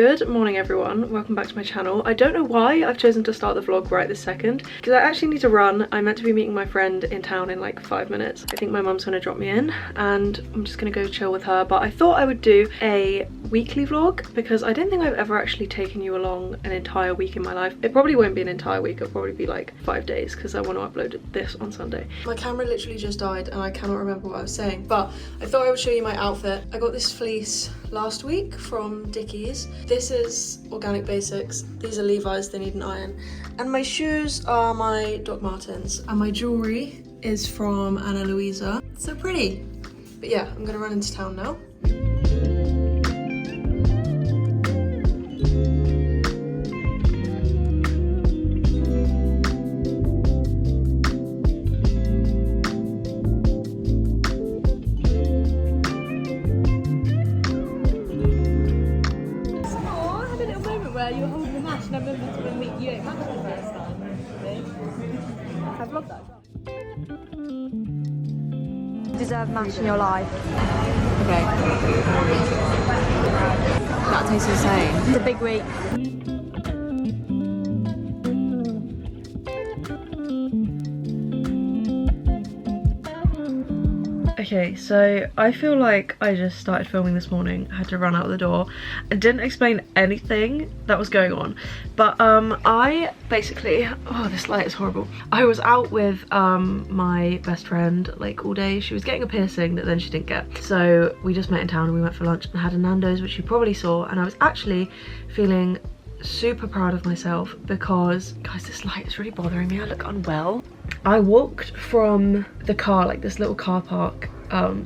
Good morning everyone, welcome back to my channel. I don't know why I've chosen to start the vlog right this second because I actually need to run. I'm meant to be meeting my friend in town in like 5 minutes. I think my mum's gonna drop me in and I'm just gonna go chill with her, but I thought I would do a weekly vlog because I don't think I've ever actually taken you along an entire week in my life. It probably won't be an entire week, it'll probably be like 5 days because I want to upload this on Sunday. My camera literally just died and I cannot remember what I was saying, but I thought I would show you my outfit. I got this fleece last week from Dickies. This is Organic Basics. These are Levi's, they need an iron. And my shoes are my Doc Martens. And my jewellery is from Ana Luisa. It's so pretty. But yeah, I'm gonna run into town now. You were holding the match and I remember when you ate match for the first time. I vlogged that as well. Deserve match in your life. Okay. That tastes insane. It's a big week. Okay, so I feel like I just started filming this morning, I had to run out the door. I didn't explain anything that was going on, but I basically, oh this light is horrible. I was out with my best friend like all day. She was getting a piercing that then she didn't get. So we just met in town and we went for lunch and had a Nando's, which you probably saw, and I was actually feeling super proud of myself because, guys, this light is really bothering me, I look unwell. I walked from the car, like this little car park.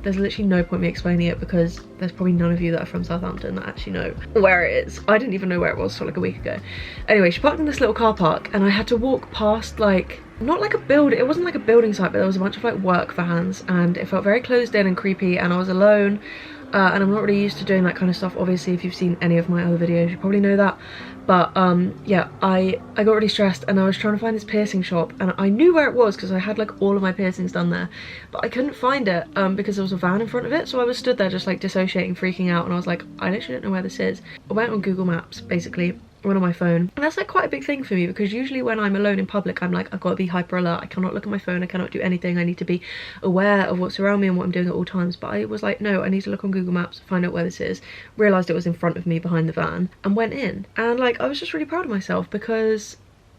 There's literally no point me explaining it because there's probably none of you that are from Southampton that actually know where it is. I didn't even know where it was till like a week ago. Anyway, she parked in this little car park and I had to walk past like, not like a building, it wasn't like a building site, but there was a bunch of like work vans and it felt very closed in and creepy and I was alone. And I'm not really used to doing that kind of stuff. Obviously, if you've seen any of my other videos, you probably know that. But yeah, I got really stressed and I was trying to find this piercing shop and I knew where it was because I had like all of my piercings done there. But I couldn't find it because there was a van in front of it. So I was stood there just like dissociating, freaking out. And I was like, I literally don't know where this is. I went on Google Maps, basically. Went on my phone, and that's like quite a big thing for me because usually when I'm alone in public I'm like, I've got to be hyper alert, I cannot look at my phone, I cannot do anything, I need to be aware of what's around me and what I'm doing at all times. But I was like, no, I need to look on Google Maps, find out where this is, realised it was in front of me behind the van and went in. And like I was just really proud of myself because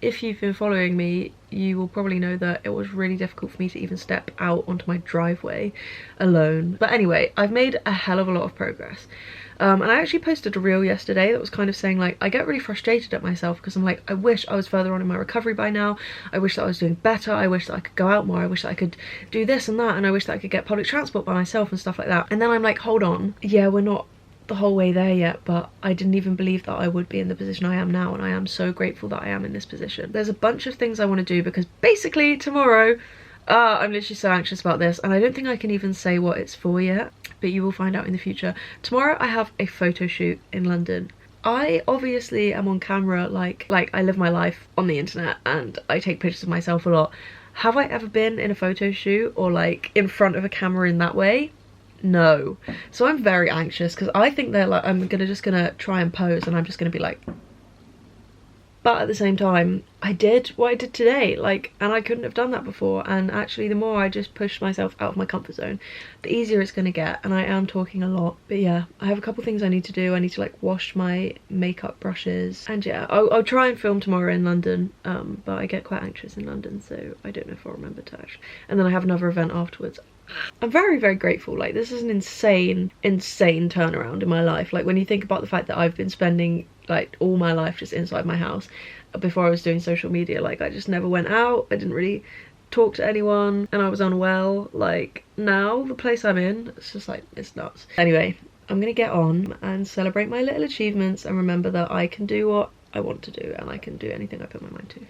if you've been following me you will probably know that it was really difficult for me to even step out onto my driveway alone. But anyway, I've made a hell of a lot of progress. And I actually posted a reel yesterday that was kind of saying like, I get really frustrated at myself because I'm like, I wish I was further on in my recovery by now. I wish that I was doing better. I wish that I could go out more. I wish that I could do this and that. And I wish that I could get public transport by myself and stuff like that. And then I'm like, hold on. Yeah, we're not the whole way there yet, but I didn't even believe that I would be in the position I am now. And I am so grateful that I am in this position. There's a bunch of things I want to do because basically tomorrow, I'm literally so anxious about this and I don't think I can even say what it's for yet, but you will find out in the future. Tomorrow I have a photo shoot in London. I obviously am on camera, like I live my life on the internet and I take pictures of myself a lot. Have I ever been in a photo shoot or like in front of a camera in that way? No. So I'm very anxious because I think that like I'm just gonna try and pose and I'm just gonna be like, but at the same time I did what I did today, like, and I couldn't have done that before. And actually the more I just push myself out of my comfort zone, the easier it's gonna get. And I am talking a lot, but yeah, I have a couple things I need to do. I need to like wash my makeup brushes and yeah, I'll try and film tomorrow in London, but I get quite anxious in London, so I don't know if I'll remember to actually. And then I have another event afterwards. I'm very, very grateful. Like, this is an insane turnaround in my life. Like, when you think about the fact that I've been spending like all my life just inside my house before I was doing social media, like I just never went out, I didn't really talk to anyone, and I was unwell. Like, now the place I'm in, it's just like, it's nuts. Anyway, I'm gonna get on and celebrate my little achievements and remember that I can do what I want to do and I can do anything I put my mind to.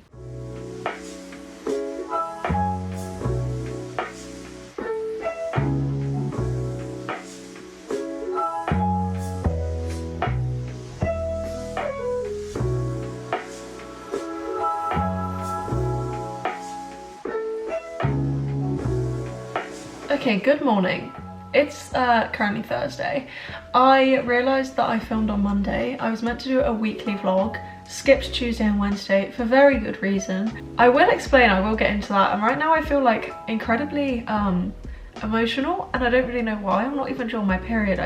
Okay, good morning. It's currently Thursday. I realised that I filmed on Monday. I was meant to do a weekly vlog, skipped Tuesday and Wednesday for very good reason. I will explain, I will get into that, and right now I feel like incredibly emotional, and I don't really know why. I'm not even sure my period.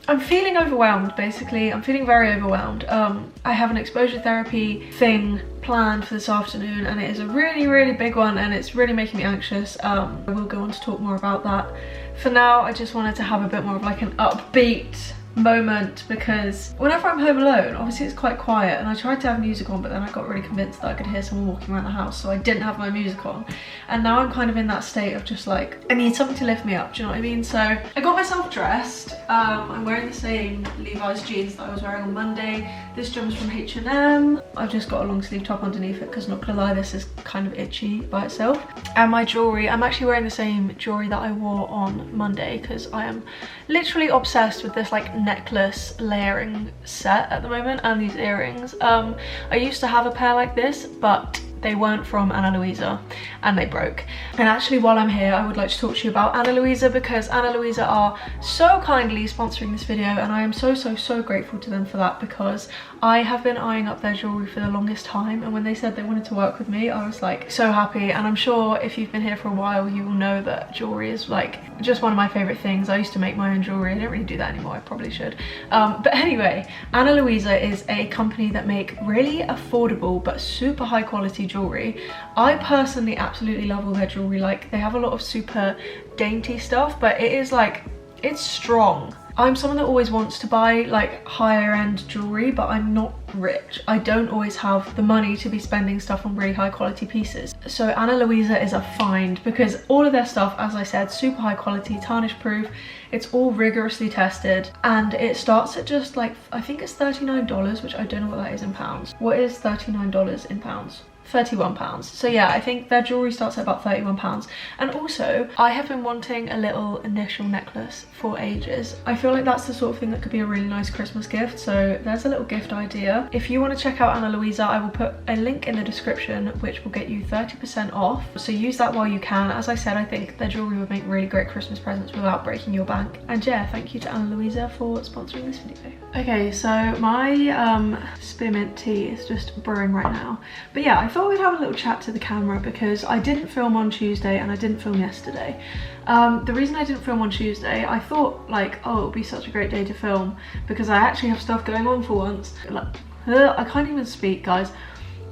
I'm feeling overwhelmed, basically. I'm feeling very overwhelmed. I have an exposure therapy thing planned for this afternoon, and it is a really big one, and it's really making me anxious. I will go on to talk more about that. For now, I just wanted to have a bit more of like an upbeat moment, because whenever I'm home alone, obviously it's quite quiet, and I tried to have music on, but then I got really convinced that I could hear someone walking around the house, so I didn't have my music on. And now I'm kind of in that state of just like, I need something to lift me up, do you know what I mean? So I got myself dressed. I'm wearing the same Levi's jeans that I was wearing on Monday. This jumper's from H&M. I've just got a long sleeve top underneath it because, not gonna lie, this is kind of itchy by itself. And my jewellery, I'm actually wearing the same jewellery that I wore on Monday because I am literally obsessed with this like necklace layering set at the moment, and these earrings. I used to have a pair like this, but they weren't from Ana Luisa and they broke. And actually, while I'm here, I would like to talk to you about Ana Luisa, because Ana Luisa are so kindly sponsoring this video, and I am so grateful to them for that, because I have been eyeing up their jewellery for the longest time, and when they said they wanted to work with me, I was like so happy. And I'm sure if you've been here for a while, you will know that jewellery is like just one of my favourite things. I used to make my own jewellery. I don't really do that anymore, I probably should. But anyway, Ana Luisa is a company that make really affordable but super high quality jewellery. I personally absolutely love all their jewellery. Like, they have a lot of super dainty stuff, but it is like, it's strong. I'm someone that always wants to buy like higher end jewellery, but I'm not rich. I don't always have the money to be spending stuff on really high quality pieces. So Ana Luisa is a find, because all of their stuff, as I said, super high quality, tarnish proof. It's all rigorously tested, and it starts at just like, I think it's $39, which I don't know what that is in pounds. What is $39 in pounds? £31. So yeah, I think their jewellery starts at about £31. And also, I have been wanting a little initial necklace for ages. I feel like that's the sort of thing that could be a really nice Christmas gift, so there's a little gift idea. If you want to check out Ana Luisa, I will put a link in the description which will get you 30% off, so use that while you can. As I said, I think their jewellery would make really great Christmas presents without breaking your bank. And yeah, thank you to Ana Luisa for sponsoring this video. Okay, so my spearmint tea is just brewing right now, but yeah, I thought we'd have a little chat to the camera because I didn't film on Tuesday and I didn't film yesterday. The reason I didn't film on Tuesday, I thought like, oh, it'll be such a great day to film because I actually have stuff going on for once. Like, I can't even speak, guys.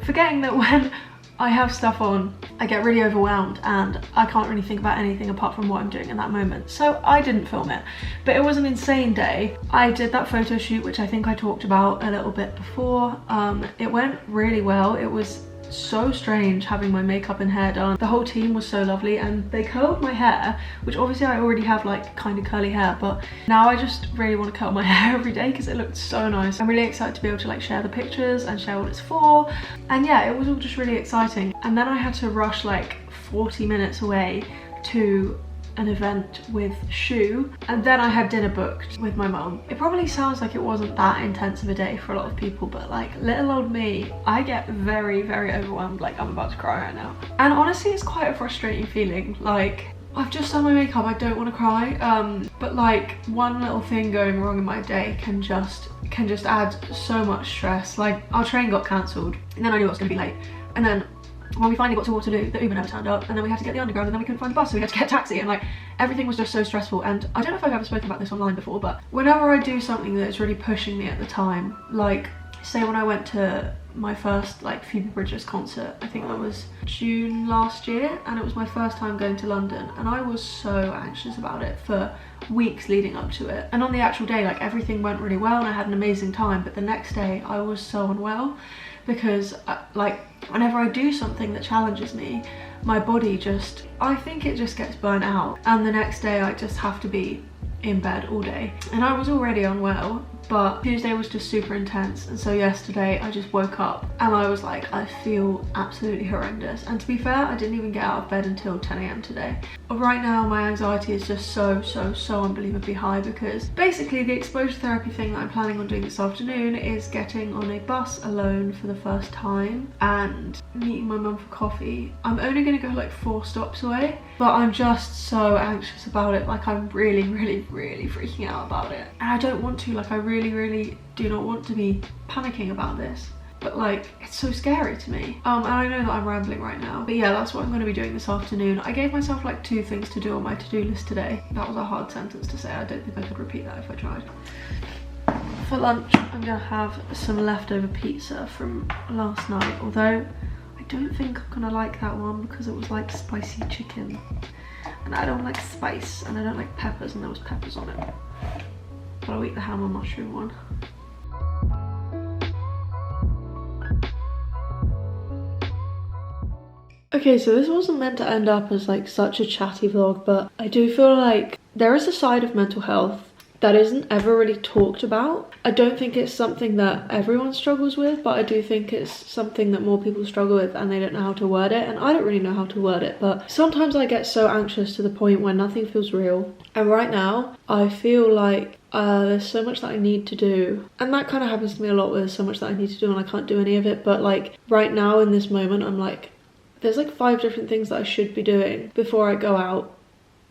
Forgetting that when I have stuff on, I get really overwhelmed and I can't really think about anything apart from what I'm doing in that moment. So I didn't film it, but it was an insane day. I did that photo shoot, which I think I talked about a little bit before. It went really well. It was so strange having my makeup and hair done. The whole team was so lovely, and they curled my hair, which obviously I already have like kind of curly hair, but now I just really want to curl my hair every day because it looked so nice. I'm really excited to be able to like share the pictures and share what it's for, and yeah, it was all just really exciting. And then I had to rush like 40 minutes away to an event with Shu, and then I had dinner booked with my mum. It probably sounds like it wasn't that intense of a day for a lot of people, but like little old me, I get very overwhelmed. Like, I'm about to cry right now. And honestly, it's quite a frustrating feeling. Like, I've just done my makeup, I don't want to cry, but like one little thing going wrong in my day can just add so much stress. Like, our train got cancelled and then I knew I was going to be late, and then when we finally got to Waterloo, the Uber never turned up, and then we had to get the underground, and then we couldn't find the bus, so we had to get a taxi, and like everything was just so stressful. And I don't know if I've ever spoken about this online before, but whenever I do something that's really pushing me at the time, like say when I went to my first like Phoebe Bridgers concert, I think that was June last year, and it was my first time going to London, and I was so anxious about it for weeks leading up to it. And on the actual day, like everything went really well and I had an amazing time, but the next day I was so unwell because like whenever I do something that challenges me, my body just, I think it just gets burnt out, and the next day I just have to be in bed all day. And I was already unwell, but Tuesday was just super intense, and so yesterday I just woke up and I was like, I feel absolutely horrendous. And to be fair, I didn't even get out of bed until 10 AM today. Right now my anxiety is just so unbelievably high, because basically the exposure therapy thing that I'm planning on doing this afternoon is getting on a bus alone for the first time, and meeting my mum for coffee. I'm only gonna go like 4 stops away, but I'm just so anxious about it. Like I'm really freaking out about it. And I don't want to, like I really do not want to be panicking about this. But like, it's so scary to me. And I know that I'm rambling right now, but yeah, that's what I'm gonna be doing this afternoon. I gave myself like 2 things to do on my to-do list today. That was a hard sentence to say. I don't think I could repeat that if I tried. For lunch, I'm gonna have some leftover pizza from last night, although I don't think I'm gonna like that one because it was like spicy chicken. And I don't like spice, and I don't like peppers, and there was peppers on it. But I'll eat the ham and mushroom one. Okay, so this wasn't meant to end up as like such a chatty vlog, but I do feel like there is a side of mental health that isn't ever really talked about. I don't think it's something that everyone struggles with, but I do think it's something that more people struggle with and they don't know how to word it, and I don't really know how to word it, but sometimes I get so anxious to the point where nothing feels real. And right now, I feel like there's so much that I need to do, and that kind of happens to me a lot, where there's so much that I need to do and I can't do any of it. But like right now in this moment, I'm like, there's like 5 different things that I should be doing before I go out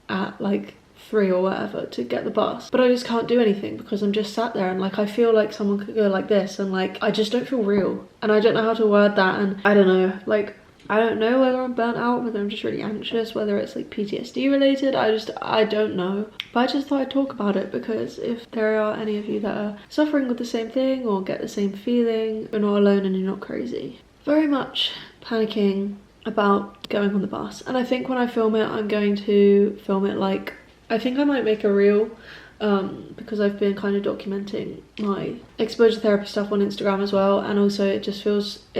at like 3 or whatever to get the bus, but I just can't do anything because I'm just sat there, and like I feel like someone could go like this, and like I just don't feel real, and I don't know how to word that. And I don't know, like I don't know whether I'm burnt out, whether I'm just really anxious, whether it's like PTSD related. I don't know, but I just thought I'd talk about it because if there are any of you that are suffering with the same thing or get the same feeling, you're not alone and you're not crazy. Very much panicking about going on the bus, and I think when I film it, I'm going to film it like, I think I might make a reel because I've been kind of documenting my exposure therapy stuff on Instagram as well, and also it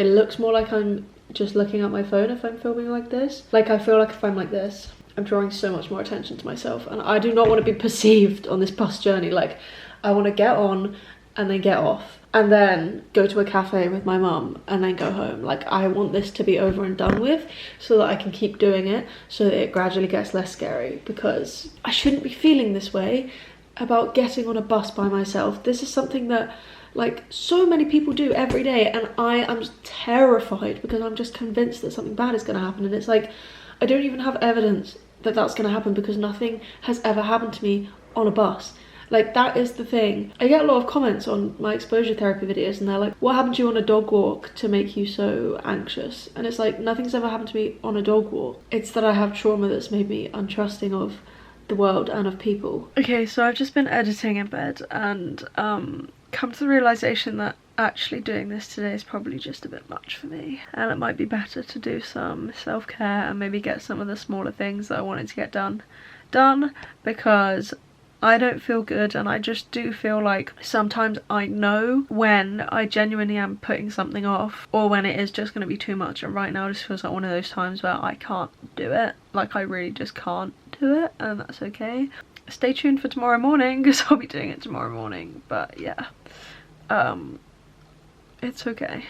looks more like I'm just looking at my phone if I'm filming like this. Like I feel like if I'm like this, I'm drawing so much more attention to myself, and I do not want to be perceived on this bus journey. Like I want to get on and then get off and then go to a cafe with my mum and then go home. Like I want this to be over and done with so that I can keep doing it, so that it gradually gets less scary, because I shouldn't be feeling this way about getting on a bus by myself. This is something that like so many people do every day, and I am terrified because I'm just convinced that something bad is going to happen. And it's like, I don't even have evidence that that's going to happen because nothing has ever happened to me on a bus. Like that is the thing. I get a lot of comments on my exposure therapy videos and they're like, what happened to you on a dog walk to make you so anxious? And it's like, nothing's ever happened to me on a dog walk. It's that I have trauma that's made me untrusting of the world and of people. Okay, so I've just been editing in bed and come to the realization that actually doing this today is probably just a bit much for me, and it might be better to do some self-care and maybe get some of the smaller things that I wanted to get done because I don't feel good, and I just do feel like sometimes I know when I genuinely am putting something off or when it is just going to be too much, and right now it just feels like one of those times where I can't do it. Like I really just can't do it, and that's okay. Stay tuned for tomorrow morning because I'll be doing it tomorrow morning, but yeah, it's okay.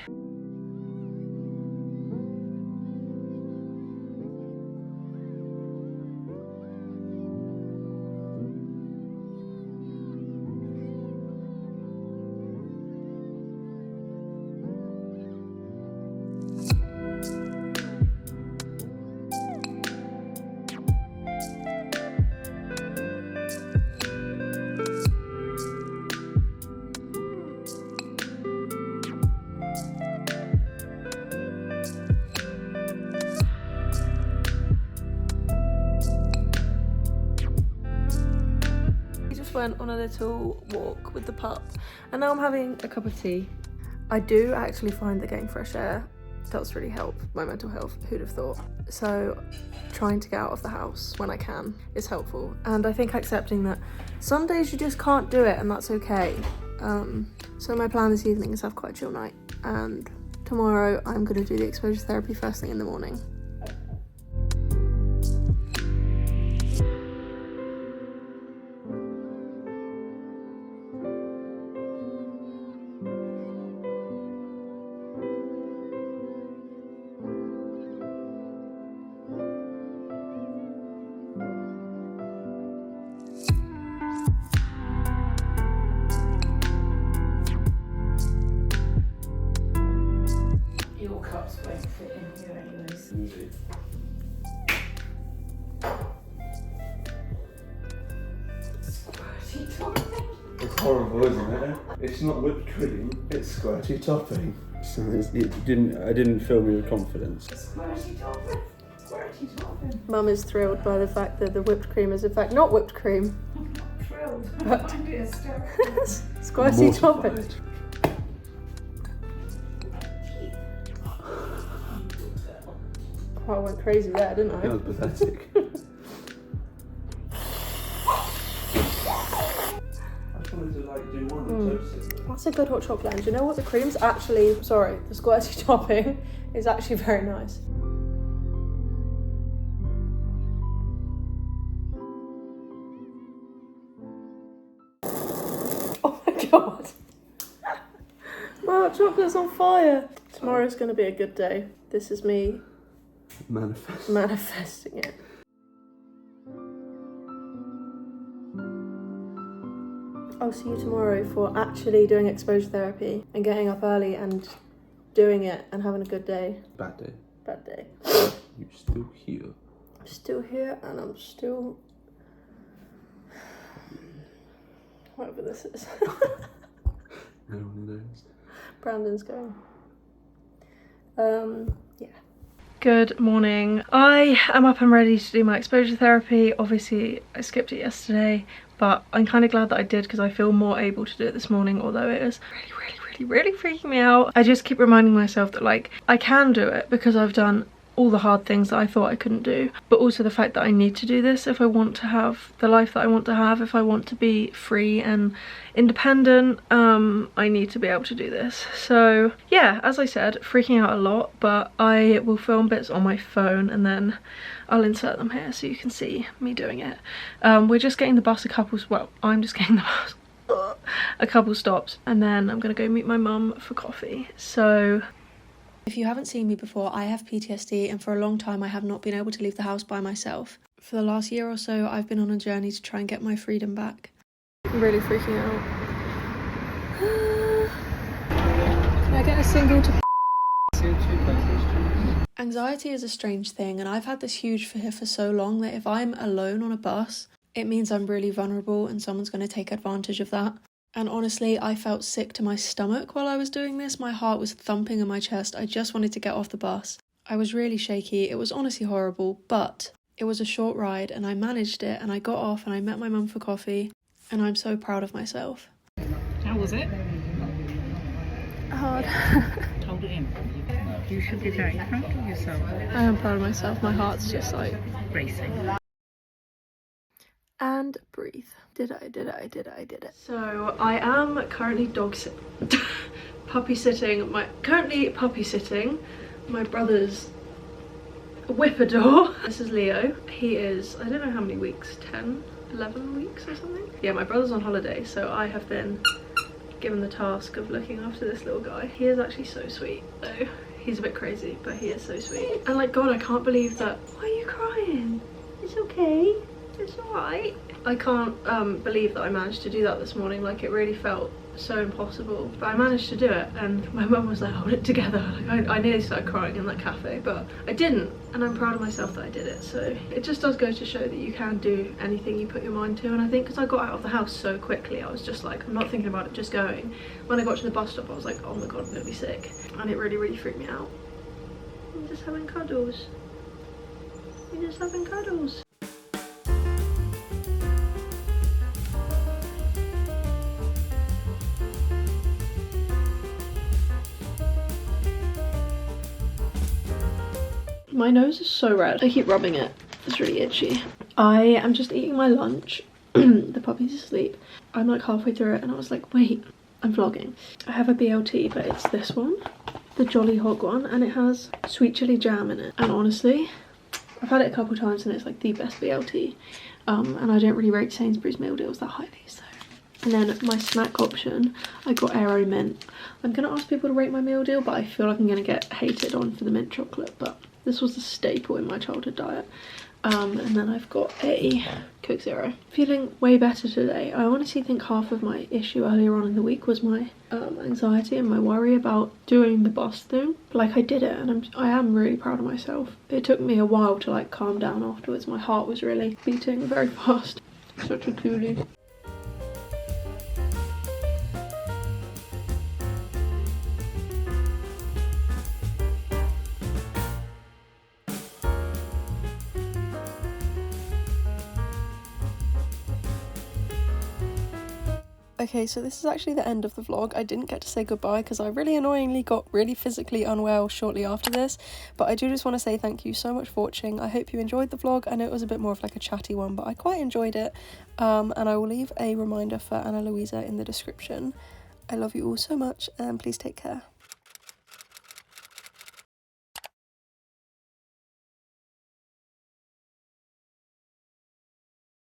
Went on a little walk with the pup and now I'm having a cup of tea. I do actually find that getting fresh air does really help my mental health. Who'd have thought? So trying to get out of the house when I can is helpful, and I think accepting that some days you just can't do it and that's okay. So my plan this evening is have quite a chill night, and tomorrow I'm going to do the exposure therapy first thing in the morning. Your cup. laptop's going to fit in here anyways. Easy. Squirty topping. It's horrible, isn't it? It's not whipped cream, it's squirty topping. So I didn't fill me with confidence. Squirty topping. Squirty topping. Mum is thrilled by the fact that the whipped cream is in fact not whipped cream. I'm not thrilled. But- I'm being hysterical. Squirty topping. Mortified. Oh, I went crazy there, didn't That I? was pathetic. I just wanted to like do one and toast it. That's a good hot chocolate. And do you know what? The cream's actually, sorry, the squirty topping is actually very nice. Oh my god. My hot chocolate's on fire. Tomorrow's going to be a good day. This is me Manifest. manifesting it. I'll see you tomorrow for actually doing exposure therapy and getting up early and doing it and having a good day. Bad day. Bad day. You're still here. I'm still here and I'm still... whatever this is. No one knows. Brandon's going. Yeah. Good morning. I am up and ready to do my exposure therapy. Obviously, I skipped it yesterday, but I'm kind of glad that I did because I feel more able to do it this morning, although it is really freaking me out. I just keep reminding myself that like I can do it because I've done all the hard things that I thought I couldn't do, but also the fact that I need to do this if I want to have the life that I want to have, if I want to be free and independent. I need to be able to do this. So yeah, as I said, freaking out a lot, but I will film bits on my phone and then I'll insert them here so you can see me doing it. We're just getting the bus I'm just getting the bus a couple stops and then I'm gonna go meet my mum for coffee. So if you haven't seen me before, I have PTSD and for a long time I have not been able to leave the house by myself. For the last year or so, I've been on a journey to try and get my freedom back. I'm really freaking out. Can I get a single to... Anxiety is a strange thing and I've had this huge fear for so long that if I'm alone on a bus, it means I'm really vulnerable and someone's going to take advantage of that. And honestly, I felt sick to my stomach while I was doing this. My heart was thumping in my chest. I just wanted to get off the bus. I was really shaky. It was honestly horrible, but it was a short ride and I managed it and I got off and I met my mum for coffee and I'm so proud of myself. How was it? Hard. Hold it in. You should be very proud of yourself. I am proud of myself. My heart's just like... Racing. And breathe. Did it. So I am currently puppy sitting my brother's whippador. This is Leo. He is, I don't know how many weeks, 10, 11 weeks or something? Yeah, my brother's on holiday, so I have been given the task of looking after this little guy. He is actually so sweet though. He's a bit crazy, but he is so sweet. And like, God, I can't believe that. Why are you crying? It's okay. It's alright. I can't believe that I managed to do that this morning. Like, it really felt so impossible, but I managed to do it. And my mum was like, hold it together. Like, I nearly started crying in that cafe, but I didn't, and I'm proud of myself that I did it. So it just does go to show that you can do anything you put your mind to. And I think because I got out of the house so quickly, I was just like, I'm not thinking about it, just going. When I got to the bus stop, I was like, oh my God, I'm gonna be sick. And it really freaked me out. I'm just having cuddles. We're just having cuddles. My nose is so red. I keep rubbing it. It's really itchy. I am just eating my lunch. The puppy's asleep. I'm like halfway through it and I was like, wait, I'm vlogging. I have a BLT, but it's this one, the Jolly Hog one, and it has sweet chili jam in it. And honestly, I've had it a couple times and it's like the best BLT. And I don't really rate Sainsbury's meal deals that highly, so. And then my snack option, I got Aero Mint. I'm gonna ask people to rate my meal deal, but I feel like I'm gonna get hated on for the mint chocolate, but this was a staple in my childhood diet. And then I've got a Coke Zero. Feeling way better today. I honestly think half of my issue earlier on in the week was my anxiety and my worry about doing the bus thing. Like, I did it, and I am really proud of myself. It took me a while to like calm down afterwards. My heart was really beating very fast. Such a coolie. Okay, so this is actually the end of the vlog. I didn't get to say goodbye because I really annoyingly got really physically unwell shortly after this, but I do just want to say thank you so much for watching. I hope you enjoyed the vlog. I know it was a bit more of like a chatty one, but I quite enjoyed it, and I will leave a reminder for Anna Louisa in the description. I love you all so much, and please take care.